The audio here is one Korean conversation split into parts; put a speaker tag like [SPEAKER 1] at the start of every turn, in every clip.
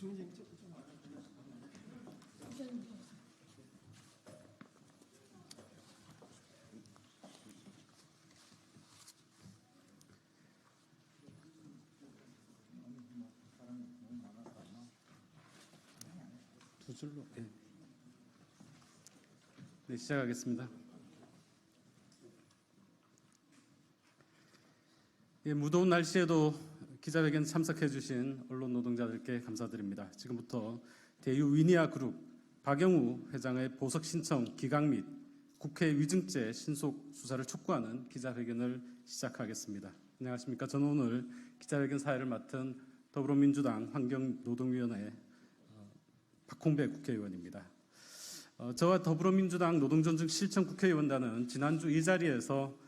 [SPEAKER 1] 두 줄로. 네, 시작하겠습니다. 무더운 날씨에도 기자회견 참석해 주신 언론 노동자들께 감사드립니다. 지금부터 대유 위니아그룹 박영우 회장의 보석 신청 기각 및 국회 위증죄 신속 수사를 촉구하는 기자회견을 시작하겠습니다. 안녕하십니까? 저는 오늘 기자회견 사회를 맡은 더불어민주당 환경노동위원회 박홍배 국회의원입니다. 저와 더불어민주당 노동존중 실천 국회의원단은 지난주 이 자리에서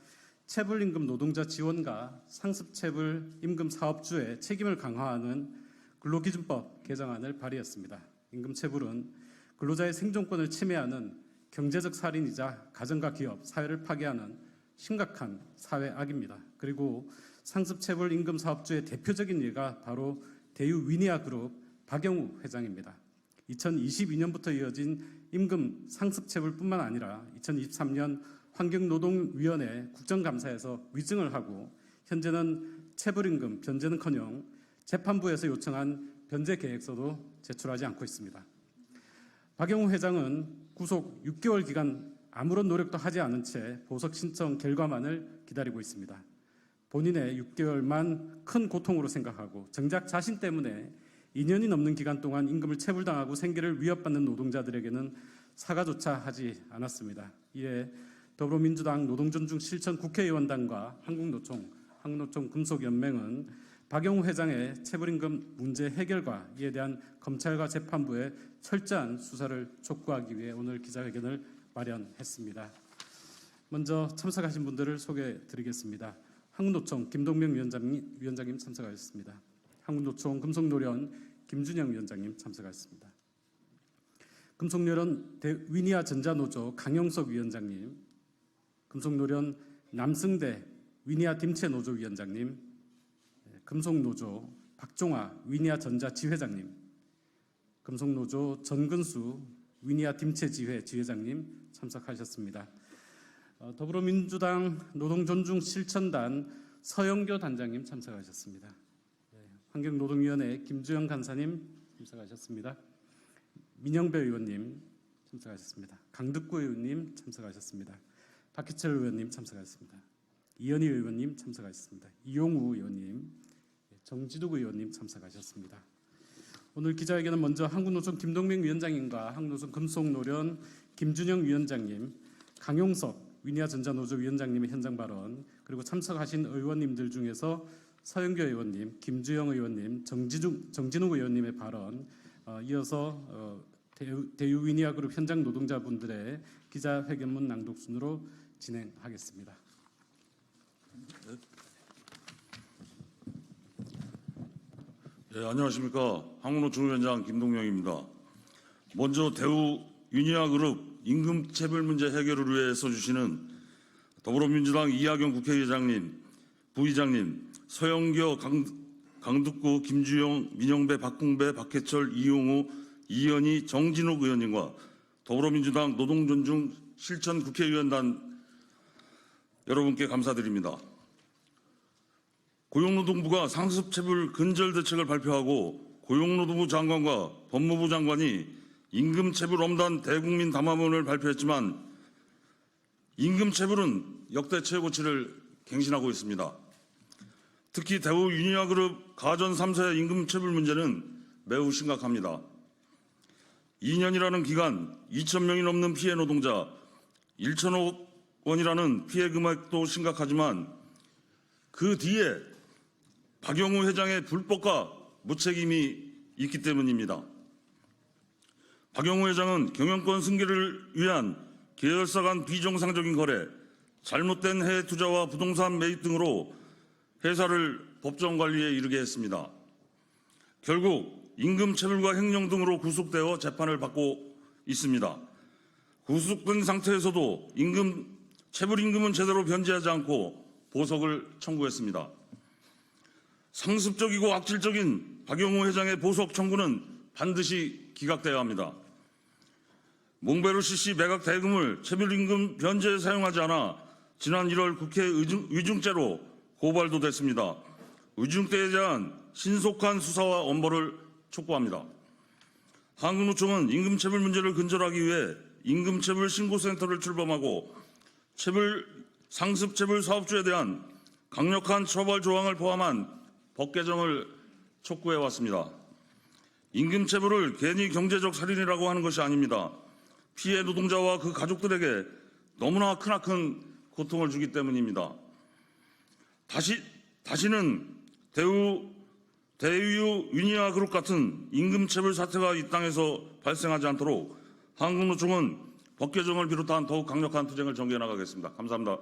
[SPEAKER 1] 체불임금 노동자 지원과 상습체불 임금 사업주의 책임을 강화하는 근로기준법 개정안을 발의했습니다. 임금체불은 근로자의 생존권을 침해하는 경제적 살인이자 가정과 기업, 사회를 파괴하는 심각한 사회 악입니다. 그리고 상습체불 임금 사업주의 대표적인 예가 바로 대유 위니아그룹 박영우 회장입니다. 2022년부터 이어진 임금 상습체불뿐만 아니라 2023년 환경노동위원회 국정감사에서 위증을 하고 현재는 체불임금 변제는커녕 재판부에서 요청한 변제 계획서도 제출하지 않고 있습니다. 박영우 회장은 구속 6개월 기간 아무런 노력도 하지 않은 채 보석 신청 결과만을 기다리고 있습니다. 본인의 6개월만 큰 고통으로 생각하고 정작 자신 때문에 2년이 넘는 기간 동안 임금을 체불당하고 생계를 위협받는 노동자들에게는 사과조차 하지 않았습니다. 이에 더불어민주당 노동존중 실천 국회의원단과 한국노총 금속연맹은 박영우 회장의 체불임금 문제 해결과 이에 대한 검찰과 재판부의 철저한 수사를 촉구하기 위해 오늘 기자회견을 마련했습니다. 먼저 참석하신 분들을 소개해드리겠습니다. 한국노총 김동명 위원장님 참석하셨습니다. 한국노총 금속노련 김준영 위원장님 참석하셨습니다. 금속노련 위니아 전자노조 강영석 위원장님, 금속노련 남승대 위니아 딤체 노조 위원장님, 금속노조 박종화 위니아 전자 지회장님, 금속노조 전근수 위니아 딤체 지회 지회장님 참석하셨습니다. 더불어민주당 노동존중 실천단 서영교 단장님 참석하셨습니다. 환경노동위원회 김주영 간사님 참석하셨습니다. 민영배 의원님 참석하셨습니다. 강득구 의원님 참석하셨습니다. 박희철 의원님 참석하셨습니다. 이현희 의원님 참석하셨습니다. 이용우 의원님, 정지둑 의원님 참석하셨습니다. 오늘 기자회견은 먼저 한국노총 김동명 위원장님과 한국노총 금속노련 김준영 위원장님, 강용석 위니아 전자노조 위원장님의 현장 발언, 그리고 참석하신 의원님들 중에서 서영교 의원님, 김주영 의원님, 정진욱 의원님의 발언, 이어서 대유 위니아그룹 현장 노동자분들의 기자회견문 낭독 순으로 진행하겠습니다.
[SPEAKER 2] 네, 안녕하십니까. 한국노총 위원장 김동명입니다. 먼저 대우 위니아그룹 임금체불 문제 해결을 위해 써주시는 더불어민주당 이하경 국회의장님, 부의장님, 서영교, 강득구, 김주영, 민영배, 박홍배, 박해철, 이용우, 이현희, 정진욱 의원님과 더불어민주당 노동존중 실천 국회의원단 여러분께 감사드립니다. 고용노동부가 상습체불 근절 대책을 발표하고 고용노동부 장관과 법무부 장관이 임금체불 엄단 대국민 담화문을 발표했지만 임금체불은 역대 최고치를 갱신하고 있습니다. 특히 대우 위니아그룹 가전 3사의 임금체불 문제는 매우 심각합니다. 2년이라는 기간 2,000명이 넘는 피해 노동자 1천억 원이라는 피해 금액도 심각하지만 그 뒤에 박영우 회장의 불법과 무책임이 있기 때문입니다. 박영우 회장은 경영권 승계를 위한 계열사 간 비정상적인 거래, 잘못된 해외 투자와 부동산 매입 등으로 회사를 법정 관리에 이르게 했습니다. 결국 임금체불과 횡령 등으로 구속되어 재판을 받고 있습니다. 구속된 상태에서도 체불임금은 제대로 변제하지 않고 보석을 청구했습니다. 상습적이고 악질적인 박영우 회장의 보석 청구는 반드시 기각돼야 합니다. 몽베르 CC 매각 대금을 체불임금 변제에 사용하지 않아 지난 1월 국회 위증죄로 고발도 됐습니다. 위증죄에 대한 신속한 수사와 엄벌을 촉구합니다. 한국노총은 임금체불 문제를 근절하기 위해 임금체불 신고센터를 출범하고 상습체불 사업주에 대한 강력한 처벌 조항을 포함한 법 개정을 촉구해왔습니다. 임금체불을 괜히 경제적 살인이라고 하는 것이 아닙니다. 피해 노동자와 그 가족들에게 너무나 크나큰 고통을 주기 때문입니다. 다시는 대유 위니아 그룹 같은 임금체불 사태가 이 땅에서 발생하지 않도록 한국노총은 법 개정을 비롯한 더욱 강력한 투쟁을 전개해 나가겠습니다. 감사합니다.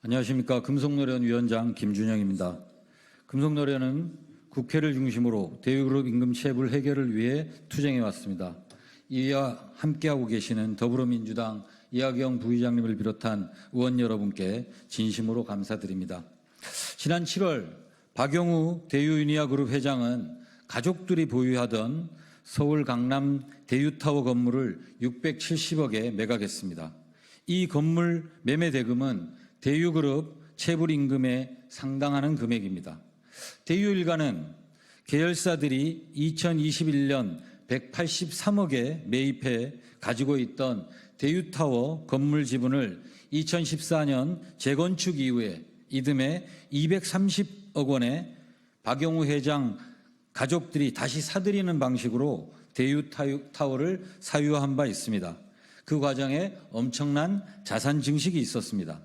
[SPEAKER 3] 안녕하십니까. 금속노련 위원장 김준영입니다. 금속노련은 국회를 중심으로 대유그룹 임금체불 해결을 위해 투쟁해 왔습니다. 이와 함께하고 계시는 더불어민주당 이하경 부의장님을 비롯한 의원 여러분께 진심으로 감사드립니다. 지난 7월 박영우 대유유니아그룹 회장은 가족들이 보유하던 서울 강남 대유타워 건물을 670억에 매각했습니다. 이 건물 매매 대금은 대유그룹 체불임금에 상당하는 금액입니다. 대유 일가는 계열사들이 2021년 183억에 매입해 가지고 있던 대유타워 건물 지분을 2014년 재건축 이후에 이듬해 230억 원에 박영우 회장 가족들이 다시 사들이는 방식으로 대유타워를 사유한 바 있습니다. 그 과정에 엄청난 자산 증식이 있었습니다.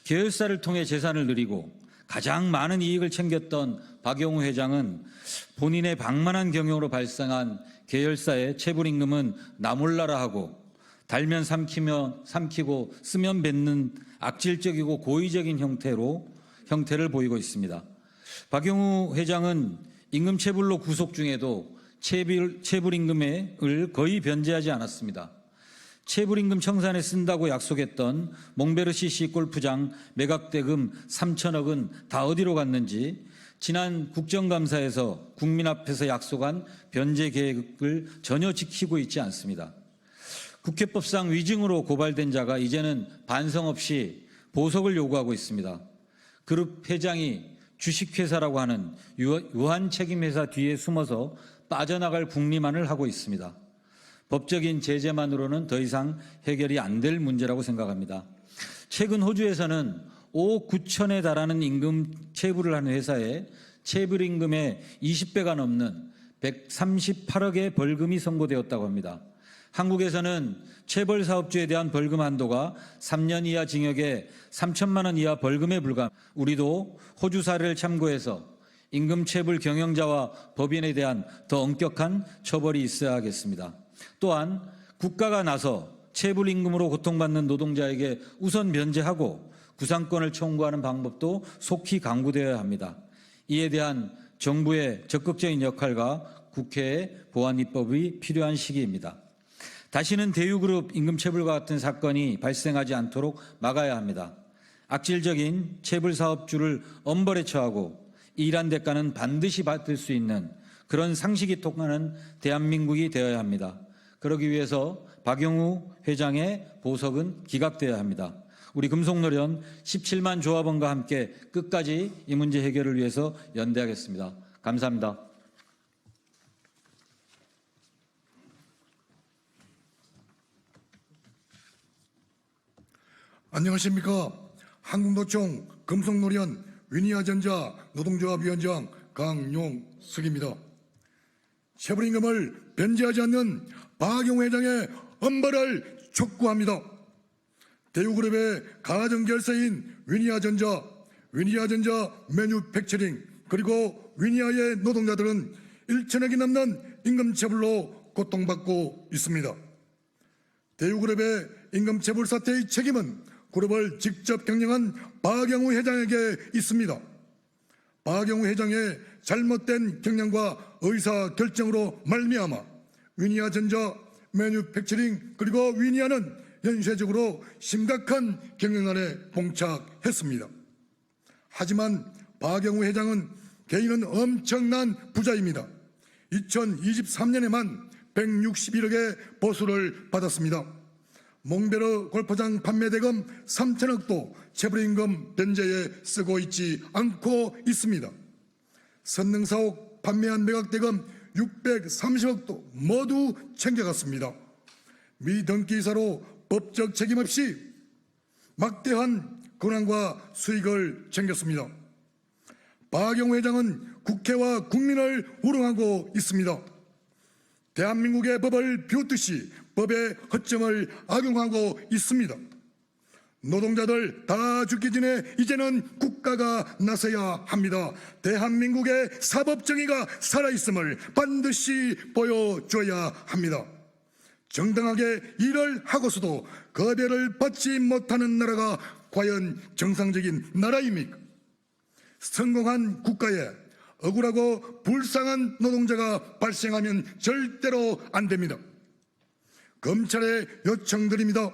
[SPEAKER 3] 계열사를 통해 재산을 늘리고 가장 많은 이익을 챙겼던 박영우 회장은 본인의 방만한 경영으로 발생한 계열사의 체불임금은 나 몰라라 하고 달면 삼키고 쓰면 뱉는 악질적이고 고의적인 형태를 보이고 있습니다. 박영우 회장은 임금체불로 구속 중에도 체불임금을 거의 변제하지 않았습니다. 체불임금 청산에 쓴다고 약속했던 몽베르 CC 골프장 매각대금 3천억은 다 어디로 갔는지 지난 국정감사에서 국민 앞에서 약속한 변제 계획을 전혀 지키고 있지 않습니다. 국회법상 위증으로 고발된 자가 이제는 반성 없이 보석을 요구하고 있습니다. 그룹 회장이 주식회사라고 하는 유한 책임회사 뒤에 숨어서 빠져나갈 궁리만을 하고 있습니다. 법적인 제재만으로는 더 이상 해결이 안 될 문제라고 생각합니다. 최근 호주에서는 5억 9천에 달하는 임금 체불을 하는 회사에 체불임금의 20배가 넘는 138억의 벌금이 선고되었다고 합니다. 한국에서는 체벌 사업주에 대한 벌금 한도가 3년 이하 징역에 3천만 원 이하 벌금에 불과합니다. 우리도 호주 사례를 참고해서 임금 체불 경영자와 법인에 대한 더 엄격한 처벌이 있어야 하겠습니다. 또한 국가가 나서 체불임금으로 고통받는 노동자에게 우선 면제하고 구상권을 청구하는 방법도 속히 강구되어야 합니다. 이에 대한 정부의 적극적인 역할과 국회의 보완 입법이 필요한 시기입니다. 다시는 대유그룹 임금체불과 같은 사건이 발생하지 않도록 막아야 합니다. 악질적인 체불 사업주를 엄벌에 처하고 일한 대가는 반드시 받을 수 있는 그런 상식이 통하는 대한민국이 되어야 합니다. 그러기 위해서 박영우 회장의 보석은 기각되어야 합니다. 우리 금속노련 17만 조합원과 함께 끝까지 이 문제 해결을 위해서 연대하겠습니다. 감사합니다.
[SPEAKER 4] 안녕하십니까. 한국노총 금속노련 위니아전자 노동조합위원장 강용석입니다. 체불임금을 변제하지 않는 박영우 회장의 엄벌을 촉구합니다. 대유그룹의 가정결사인 위니아전자 매뉴팩처링 그리고 위니아의 노동자들은 1천억이 넘는 임금체불로 고통받고 있습니다. 대유그룹의 임금체불 사태의 책임은 그룹을 직접 경영한 박영우 회장에게 있습니다. 박영우 회장의 잘못된 경영과 의사결정으로 말미암아 위니아전자 매뉴팩처링 그리고 위니아는 연쇄적으로 심각한 경영난에 봉착했습니다. 하지만 박영우 회장은 개인은 엄청난 부자입니다. 2023년에만 161억의 보수를 받았습니다. 몽베르 골프장 판매 대금 3천억도 체불임금 변제에 쓰고 있지 않고 있습니다. 선능사옥 판매한 매각대금 630억도 모두 챙겨갔습니다. 미등기이사로 법적 책임 없이 막대한 권한과 수익을 챙겼습니다. 박영우 회장은 국회와 국민을 우롱하고 있습니다. 대한민국의 법을 비웃듯이 법의 허점을 악용하고 있습니다. 노동자들 다 죽기 전에 이제는 국가가 나서야 합니다. 대한민국의 사법정의가 살아있음을 반드시 보여줘야 합니다. 정당하게 일을 하고서도 거대를 받지 못하는 나라가 과연 정상적인 나라입니까? 성공한 국가에 억울하고 불쌍한 노동자가 발생하면 절대로 안 됩니다. 검찰에 요청드립니다.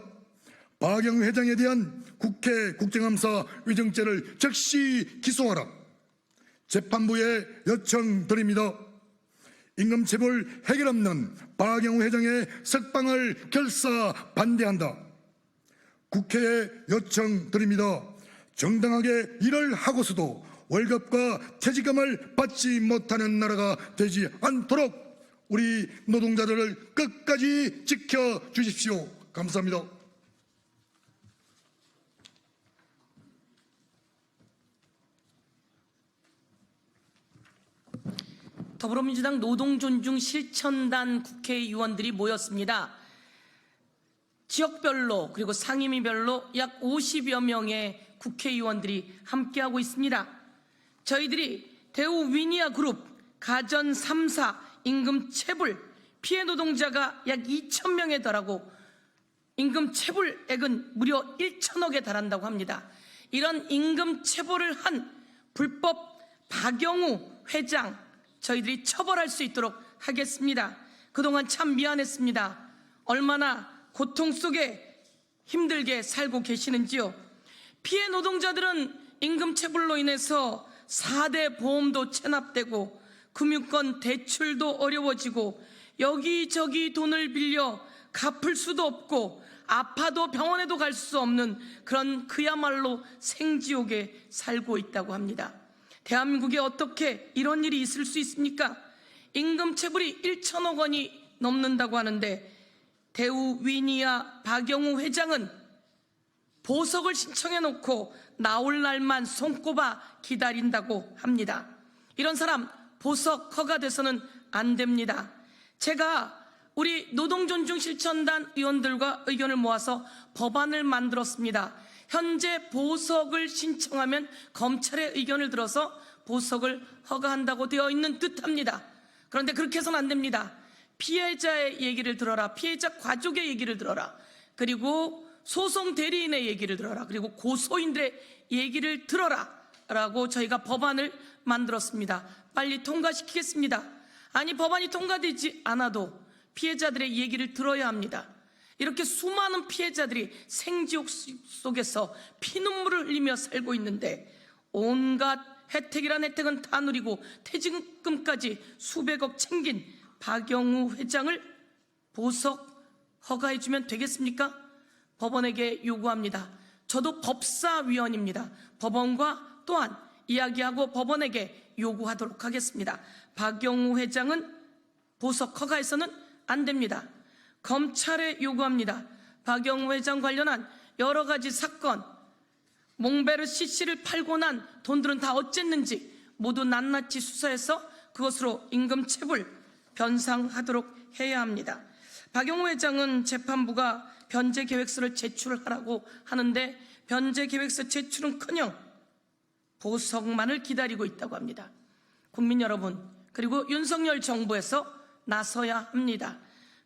[SPEAKER 4] 박영우 회장에 대한 국회 국정감사 위증죄를 즉시 기소하라. 재판부에 요청드립니다. 임금체불 해결 없는 박영우 회장의 석방을 결사 반대한다. 국회에 요청드립니다. 정당하게 일을 하고서도 월급과 퇴직금을 받지 못하는 나라가 되지 않도록 우리 노동자들을 끝까지 지켜주십시오. 감사합니다.
[SPEAKER 5] 더불어민주당 노동존중 실천단 국회의원들이 모였습니다. 지역별로 그리고 상임위별로 약 50여 명의 국회의원들이 함께하고 있습니다. 저희들이 대우 위니아 그룹 가전 3사 임금 체불 피해 노동자가 약 2,000명에 달하고 임금 체불액은 무려 1천억에 달한다고 합니다. 이런 임금 체불을 한 불법 박영우 회장 저희들이 처벌할 수 있도록 하겠습니다. 그동안 참 미안했습니다. 얼마나 고통 속에 힘들게 살고 계시는지요. 피해 노동자들은 임금 체불로 인해서 4대 보험도 체납되고 금융권 대출도 어려워지고 여기저기 돈을 빌려 갚을 수도 없고 아파도 병원에도 갈 수 없는 그런 그야말로 생지옥에 살고 있다고 합니다. 대한민국에 어떻게 이런 일이 있을 수 있습니까? 임금 체불이 1천억 원이 넘는다고 하는데 대우 위니아 박영우 회장은 보석을 신청해 놓고 나올 날만 손꼽아 기다린다고 합니다. 이런 사람 보석 허가돼서는 안 됩니다. 제가 우리 노동존중실천단 의원들과 의견을 모아서 법안을 만들었습니다. 현재 보석을 신청하면 검찰의 의견을 들어서 보석을 허가한다고 되어 있는 듯합니다. 그런데 그렇게 해서는 안 됩니다. 피해자의 얘기를 들어라. 피해자 가족의 얘기를 들어라. 그리고 소송 대리인의 얘기를 들어라. 그리고 고소인들의 얘기를 들어라 라고 저희가 법안을 만들었습니다. 빨리 통과시키겠습니다. 아니, 법안이 통과되지 않아도 피해자들의 얘기를 들어야 합니다. 이렇게 수많은 피해자들이 생지옥 속에서 피눈물을 흘리며 살고 있는데 온갖 혜택이란 혜택은 다 누리고 퇴직금까지 수백억 챙긴 박영우 회장을 보석 허가해주면 되겠습니까? 법원에게 요구합니다. 저도 법사위원입니다. 법원과 또한 이야기하고 법원에게 요구하도록 하겠습니다. 박영우 회장은 보석 허가해서는 안 됩니다. 검찰에 요구합니다. 박영우 회장 관련한 여러 가지 사건, 몽베르 CC를 팔고 난 돈들은 다 어쨌는지 모두 낱낱이 수사해서 그것으로 임금 체불 변상하도록 해야 합니다. 박영우 회장은 재판부가 변제 계획서를 제출하라고 하는데 변제 계획서 제출은커녕 보석만을 기다리고 있다고 합니다. 국민 여러분, 그리고 윤석열 정부에서 나서야 합니다.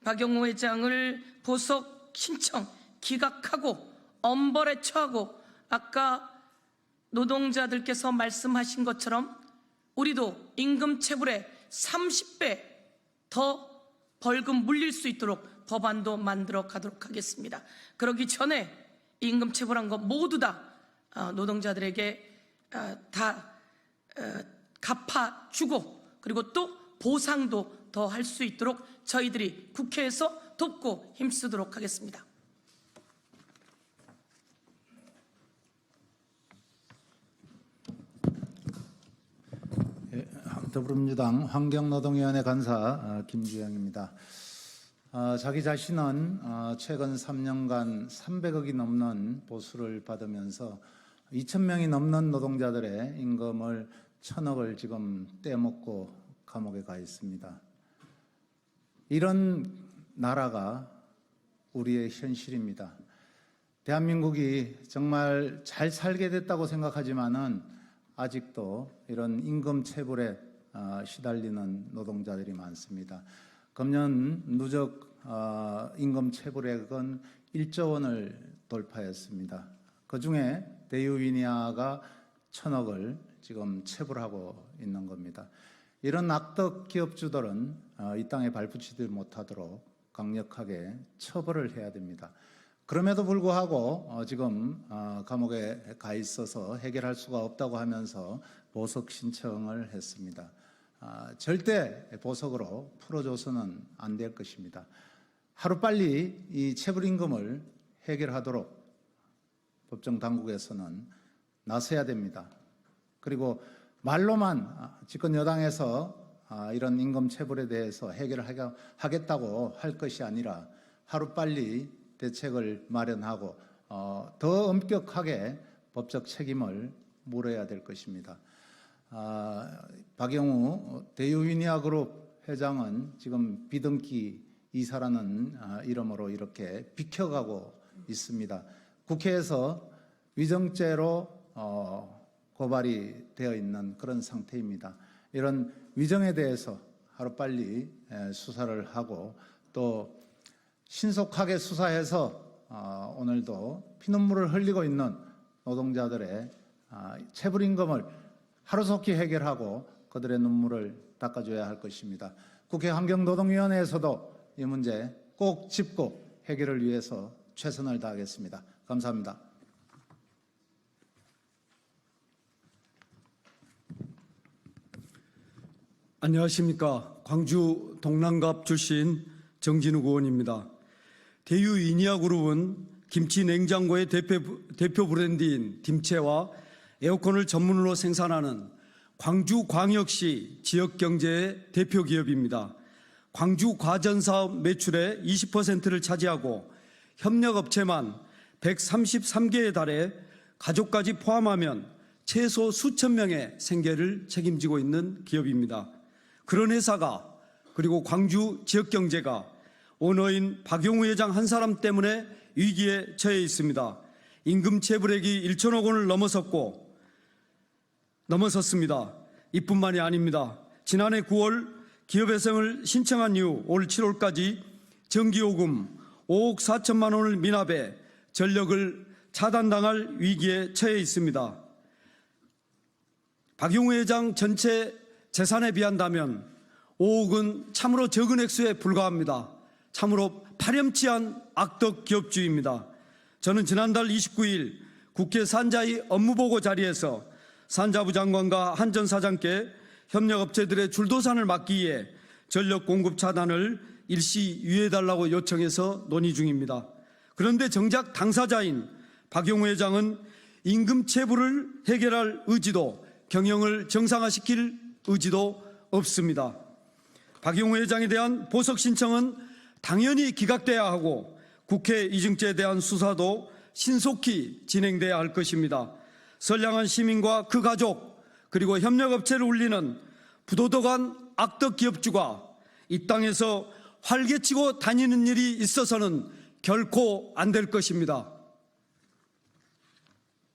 [SPEAKER 5] 박영우 회장을 보석 신청 기각하고 엄벌에 처하고 아까 노동자들께서 말씀하신 것처럼 우리도 임금 체불의 30배 더 벌금 물릴 수 있도록 법안도 만들어 가도록 하겠습니다. 그러기 전에 임금 체불한 것 모두 다 노동자들에게 다 갚아주고 그리고 또 보상도 더 할 수 있도록 저희들이 국회에서 돕고 힘쓰도록 하겠습니다.
[SPEAKER 6] 더불어민주당 환경노동위원회 간사 김주영입니다. 자기 자신은 최근 3년간 300억이 넘는 보수를 받으면서 2,000명이 넘는 노동자들의 임금을 1,000억을 지금 떼먹고 감옥에 가 있습니다. 이런 나라가 우리의 현실입니다. 대한민국이 정말 잘 살게 됐다고 생각하지만은 아직도 이런 임금 체불에 시달리는 노동자들이 많습니다. 금년 누적 임금 체불액은 1조 원을 돌파했습니다. 그중에 대유위니아가 1,000억을 지금 체불하고 있는 겁니다. 이런 악덕 기업주들은 이 땅에 발붙이지 못하도록 강력하게 처벌을 해야 됩니다. 그럼에도 불구하고 지금 감옥에 가 있어서 해결할 수가 없다고 하면서 보석 신청을 했습니다. 절대 보석으로 풀어줘서는 안 될 것입니다. 하루빨리 이 체불임금을 해결하도록 법정 당국에서는 나서야 됩니다. 그리고 말로만 집권 여당에서 이런 임금 체불에 대해서 해결하겠다고 할 것이 아니라 하루빨리 대책을 마련하고 더 엄격하게 법적 책임을 물어야 될 것입니다. 박영우 대유위니아그룹 회장은 지금 비등기 이사라는 이름으로 이렇게 비켜가고 있습니다. 국회에서 위정죄로 고발이 되어 있는 그런 상태입니다. 이런 위정에 대해서 하루빨리 수사를 하고 또 신속하게 수사해서 오늘도 피눈물을 흘리고 있는 노동자들의 체불임금을 하루속히 해결하고 그들의 눈물을 닦아줘야 할 것입니다. 국회 환경노동위원회에서도 이 문제 꼭 짚고 해결을 위해서 최선을 다하겠습니다. 감사합니다.
[SPEAKER 7] 안녕하십니까. 광주 동남갑 출신 정진욱 의원입니다. 대유위니아그룹은 김치 냉장고의 대표 브랜드인 김치와 에어컨을 전문으로 생산하는 광주광역시 지역경제의 대표 기업입니다. 광주 과전사업 매출의 20%를 차지하고 협력업체만 133개에 달해 가족까지 포함하면 최소 수천 명의 생계를 책임지고 있는 기업입니다. 그런 회사가 그리고 광주 지역경제가 오너인 박용우 회장 한 사람 때문에 위기에 처해 있습니다. 임금 체불액이 1천억 원을 넘어섰습니다. 이뿐만이 아닙니다. 지난해 9월 기업회생을 신청한 이후 올 7월까지 전기요금 5억 4천만 원을 미납해 전력을 차단당할 위기에 처해 있습니다. 박용우 회장 전체 재산에 비한다면 5억은 참으로 적은 액수에 불과합니다. 참으로 파렴치한 악덕 기업주의입니다. 저는 지난달 29일 국회 산자위 업무보고 자리에서 산자부 장관과 한 전 사장께 협력업체들의 줄도산을 막기 위해 전력 공급 차단을 일시 유예해달라고 요청해서 논의 중입니다. 그런데 정작 당사자인 박용우 회장은 임금 체불을 해결할 의지도 경영을 정상화시킬 의지도 없습니다. 박용우 회장에 대한 보석 신청은 당연히 기각돼야 하고 국회 이중죄에 대한 수사도 신속히 진행돼야 할 것입니다. 선량한 시민과 그 가족 그리고 협력업체를 울리는 부도덕한 악덕 기업주가 이 땅에서 활개치고 다니는 일이 있어서는 결코 안 될 것입니다.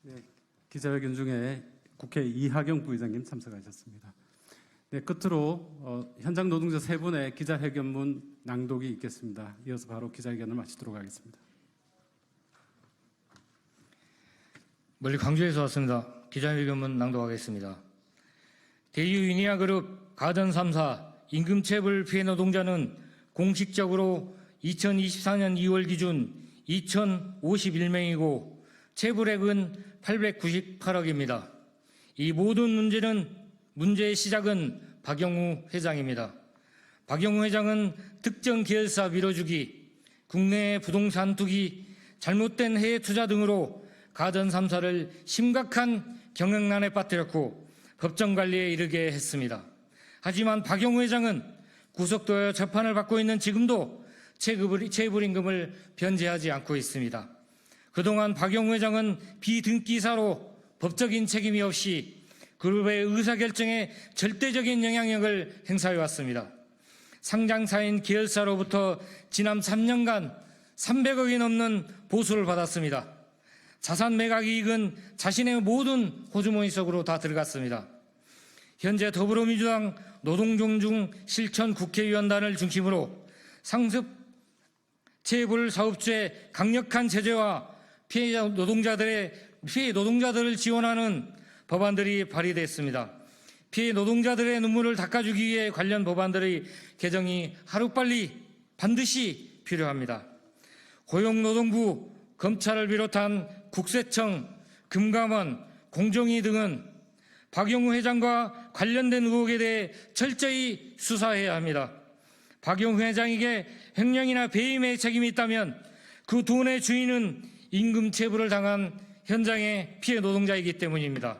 [SPEAKER 1] 네, 기자회견 중에 국회 이하경 부의장님 참석하셨습니다. 네, 끝으로 현장 노동자 3분의 기자회견문 낭독이 있겠습니다. 이어서 바로 기자회견을 마치도록 하겠습니다.
[SPEAKER 8] 멀리 광주에서 왔습니다. 기자회견문 낭독하겠습니다. 대유위니아그룹 가전 3사 임금체불 피해 노동자는 공식적으로 2024년 2월 기준 2,051명이고 체불액은 898억입니다. 이 모든 문제의 시작은 박영우 회장입니다. 박영우 회장은 특정 계열사 밀어주기, 국내 부동산 투기, 잘못된 해외 투자 등으로 가전 3사를 심각한 경영난에 빠뜨렸고 법정 관리에 이르게 했습니다. 하지만 박영우 회장은 구속되어 재판을 받고 있는 지금도 체불임금을 변제하지 않고 있습니다. 그동안 박영우 회장은 비등기사로 법적인 책임이 없이 그룹의 의사결정에 절대적인 영향력을 행사해 왔습니다. 상장사인 계열사로부터 지난 3년간 300억이 넘는 보수를 받았습니다. 자산 매각 이익은 자신의 모든 호주머니 속으로 다 들어갔습니다. 현재 더불어민주당 노동존중 실천 국회의원단을 중심으로 상습 체불 사업주의 강력한 제재와 피해 노동자들을 지원하는 법안들이 발의됐습니다. 피해 노동자들의 눈물을 닦아주기 위해 관련 법안들의 개정이 하루빨리 반드시 필요합니다. 고용노동부, 검찰을 비롯한 국세청, 금감원, 공정위 등은 박영우 회장과 관련된 의혹에 대해 철저히 수사해야 합니다. 박영우 회장에게 횡령이나 배임의 책임이 있다면 그 돈의 주인은 임금 체불을 당한 현장의 피해 노동자이기 때문입니다.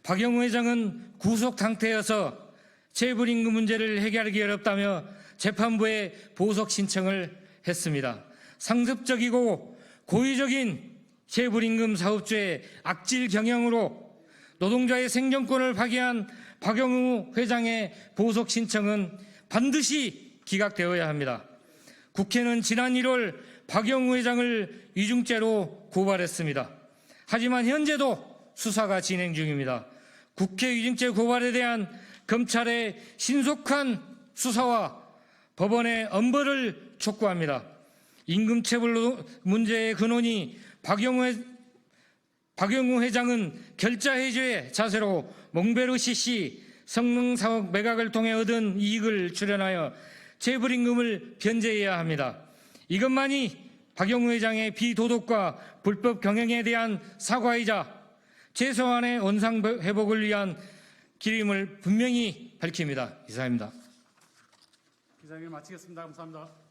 [SPEAKER 8] 박영우 회장은 구속 상태여서 체불임금 문제를 해결하기 어렵다며 재판부에 보석 신청을 했습니다. 상습적이고 고의적인 체불임금 사업주의 악질 경영으로 노동자의 생존권을 파괴한 박영우 회장의 보석 신청은 반드시 기각되어야 합니다. 국회는 지난 1월 박영우 회장을 위증죄로 고발했습니다. 하지만 현재도 수사가 진행 중입니다. 국회 위증죄 고발에 대한 검찰의 신속한 수사와 법원의 엄벌을 촉구합니다. 임금체불 문제의 근원이 박영우 회장은 결자해주의 자세로 몽베르 CC 성능 사업 매각을 통해 얻은 이익을 출연하여 체불임금을 변제해야 합니다. 이것만이 박영우 회장의 비도덕과 불법 경영에 대한 사과이자 최소한의 원상 회복을 위한 길임을 분명히 밝힙니다. 이상입니다.
[SPEAKER 1] 기자회견 마치겠습니다. 감사합니다.